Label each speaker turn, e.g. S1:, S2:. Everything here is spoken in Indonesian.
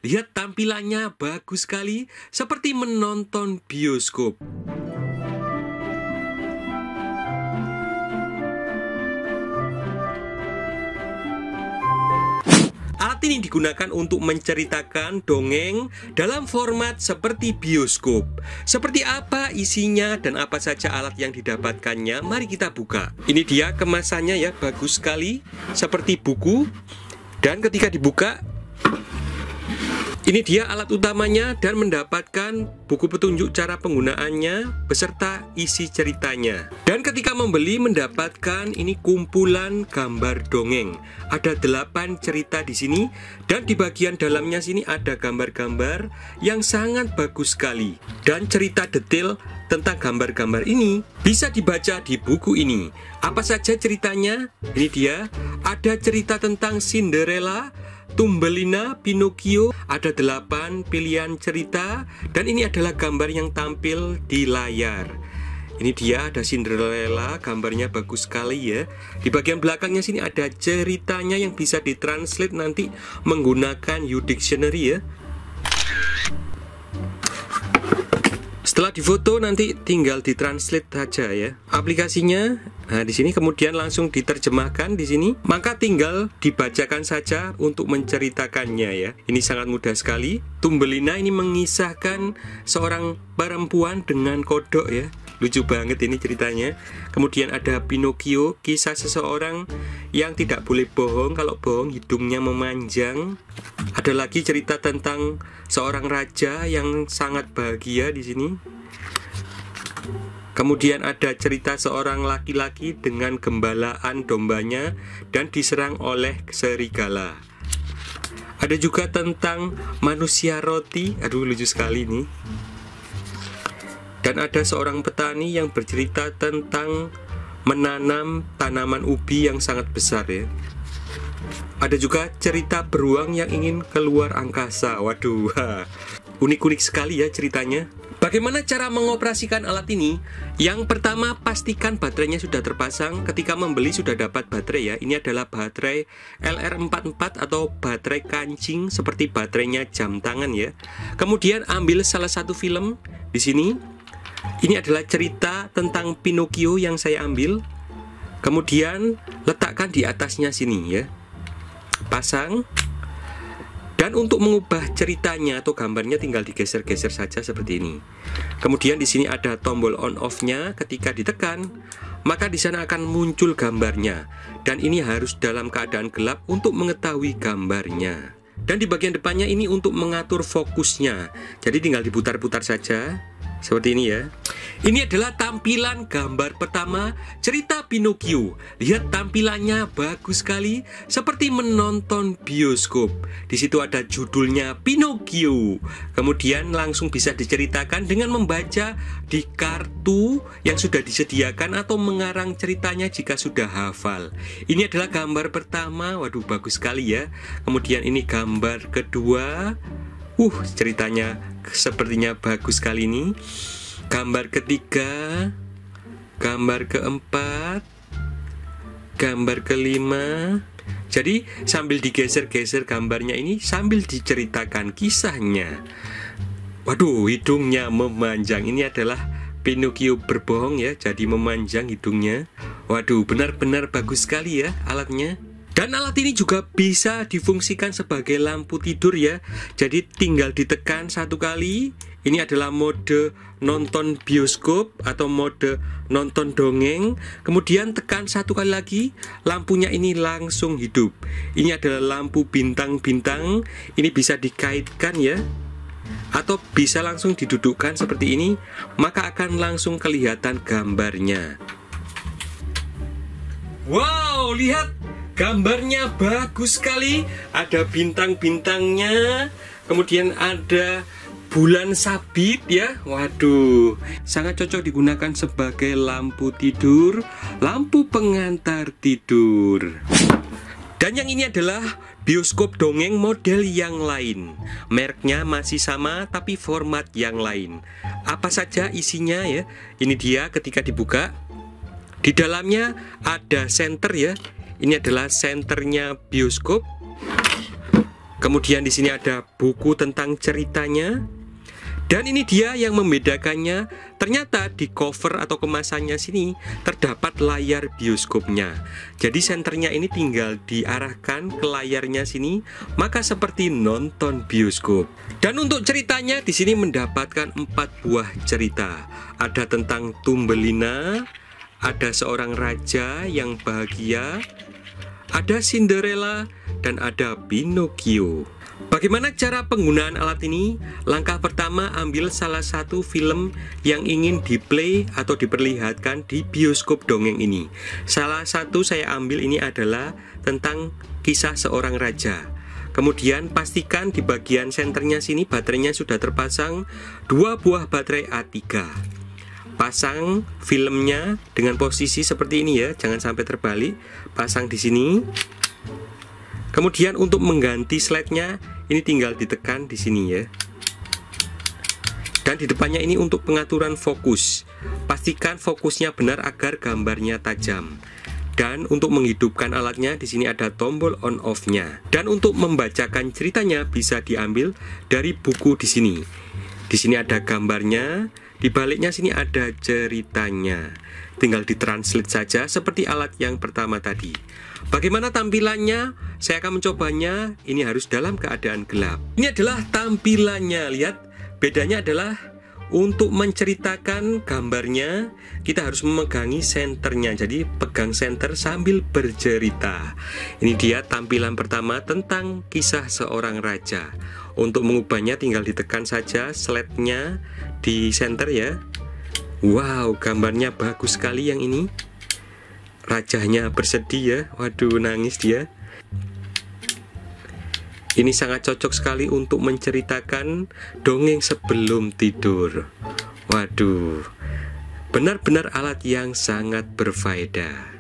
S1: Lihat tampilannya bagus sekali, seperti menonton bioskop. Alat ini digunakan untuk menceritakan dongeng dalam format seperti bioskop. Seperti apa isinya dan apa saja alat yang didapatkannya, mari kita buka. Ini dia kemasannya ya, bagus sekali, seperti buku. Dan ketika dibuka, ini dia alat utamanya dan mendapatkan buku petunjuk cara penggunaannya beserta isi ceritanya. Dan ketika membeli mendapatkan ini kumpulan gambar dongeng. Ada 8 cerita di sini dan di bagian dalamnya sini ada gambar-gambar yang sangat bagus sekali. Dan cerita detail tentang gambar-gambar ini bisa dibaca di buku ini. Apa saja ceritanya? Ini dia, ada cerita tentang Cinderella, Thumbelina, Pinocchio, ada 8 pilihan cerita dan ini adalah gambar yang tampil di layar. Ini dia, ada Cinderella, gambarnya bagus sekali ya. Di bagian belakangnya sini ada ceritanya yang bisa ditranslate nanti menggunakan YouDictionary ya. Setelah difoto nanti tinggal ditranslate saja ya. Aplikasinya, nah di sini kemudian langsung diterjemahkan di sini. Maka tinggal dibacakan saja untuk menceritakannya ya. Ini sangat mudah sekali. Thumbelina ini mengisahkan seorang perempuan dengan kodok ya. Lucu banget ini ceritanya. Kemudian ada Pinocchio, kisah seseorang yang tidak boleh bohong, kalau bohong hidungnya memanjang. Ada lagi cerita tentang seorang raja yang sangat bahagia di sini. Kemudian ada cerita seorang laki-laki dengan gembalaan dombanya dan diserang oleh serigala. Ada juga tentang manusia roti. Aduh, lucu sekali nih. Dan ada seorang petani yang bercerita tentang menanam tanaman ubi yang sangat besar ya. Ada juga cerita beruang yang ingin keluar angkasa. Waduh, unik-unik sekali ya ceritanya. Bagaimana cara mengoperasikan alat ini? Yang pertama, pastikan baterainya sudah terpasang. Ketika membeli sudah dapat baterai ya. Ini adalah baterai LR44 atau baterai kancing seperti baterainya jam tangan ya. Kemudian ambil salah satu film di sini. Ini adalah cerita tentang Pinocchio yang saya ambil. Kemudian letakkan di atasnya sini ya. Pasang. Dan untuk mengubah ceritanya atau gambarnya tinggal digeser-geser saja seperti ini. Kemudian di sini ada tombol on off-nya. Ketika ditekan, maka di sana akan muncul gambarnya. Dan ini harus dalam keadaan gelap untuk mengetahui gambarnya. Dan di bagian depannya ini untuk mengatur fokusnya. Jadi tinggal diputar-putar saja. Seperti ini ya. Ini adalah tampilan gambar pertama cerita Pinocchio. Lihat tampilannya bagus sekali, seperti menonton bioskop. Di situ ada judulnya Pinocchio. Kemudian langsung bisa diceritakan dengan membaca di kartu yang sudah disediakan atau mengarang ceritanya jika sudah hafal. Ini adalah gambar pertama. Waduh, bagus sekali ya. Kemudian ini gambar kedua. Ceritanya sepertinya bagus kali ini. Gambar ketiga, gambar keempat, gambar kelima. Jadi sambil digeser-geser gambarnya ini sambil diceritakan kisahnya. Waduh, hidungnya memanjang. Ini adalah Pinocchio berbohong ya, jadi memanjang hidungnya. Waduh, benar-benar bagus sekali ya alatnya. Dan alat ini juga bisa difungsikan sebagai lampu tidur ya. Jadi tinggal ditekan satu kali. Ini adalah mode nonton bioskop atau mode nonton dongeng. Kemudian tekan satu kali lagi, lampunya ini langsung hidup. Ini adalah lampu bintang-bintang. Ini bisa dikaitkan ya, atau bisa langsung didudukkan seperti ini. Maka akan langsung kelihatan gambarnya. Wow, lihat, gambarnya bagus sekali. Ada bintang-bintangnya. Kemudian ada bulan sabit ya. Waduh, sangat cocok digunakan sebagai lampu tidur, lampu pengantar tidur. Dan yang ini adalah bioskop dongeng model yang lain. Mereknya masih sama tapi format yang lain. Apa saja isinya ya? Ini dia ketika dibuka. Di dalamnya ada senter ya. Ini adalah senternya bioskop. Kemudian di sini ada buku tentang ceritanya. Dan ini dia yang membedakannya, ternyata di cover atau kemasannya sini terdapat layar bioskopnya. Jadi senternya ini tinggal diarahkan ke layarnya sini, maka seperti nonton bioskop. Dan untuk ceritanya di sini mendapatkan 4 buah cerita. Ada tentang Thumbelina, ada seorang raja yang bahagia, ada Cinderella, dan ada Pinocchio. Bagaimana cara penggunaan alat ini? Langkah pertama, ambil salah satu film yang ingin diplay atau diperlihatkan di bioskop dongeng ini. Salah satu saya ambil ini adalah tentang kisah seorang raja. Kemudian pastikan di bagian senternya sini baterainya sudah terpasang 2 buah baterai A3. Pasang filmnya dengan posisi seperti ini ya, jangan sampai terbalik. Pasang di sini. Kemudian untuk mengganti slide-nya ini tinggal ditekan di sini ya. Dan di depannya ini untuk pengaturan fokus. Pastikan fokusnya benar agar gambarnya tajam. Dan untuk menghidupkan alatnya di sini ada tombol on off-nya. Dan untuk membacakan ceritanya bisa diambil dari buku di sini. Di sini ada gambarnya, di baliknya sini ada ceritanya. Tinggal ditranslate saja seperti alat yang pertama tadi. Bagaimana tampilannya? Saya akan mencobanya. Ini harus dalam keadaan gelap. Ini adalah tampilannya. Lihat, bedanya adalah untuk menceritakan gambarnya kita harus memegangi senternya. Jadi pegang senter sambil bercerita. Ini dia tampilan pertama tentang kisah seorang raja. Untuk mengubahnya tinggal ditekan saja slide-nya di center ya. Wow, gambarnya bagus sekali yang ini. Rajanya bersedih ya. Waduh, nangis dia. Ini sangat cocok sekali untuk menceritakan dongeng sebelum tidur. Waduh, benar-benar alat yang sangat berfaedah.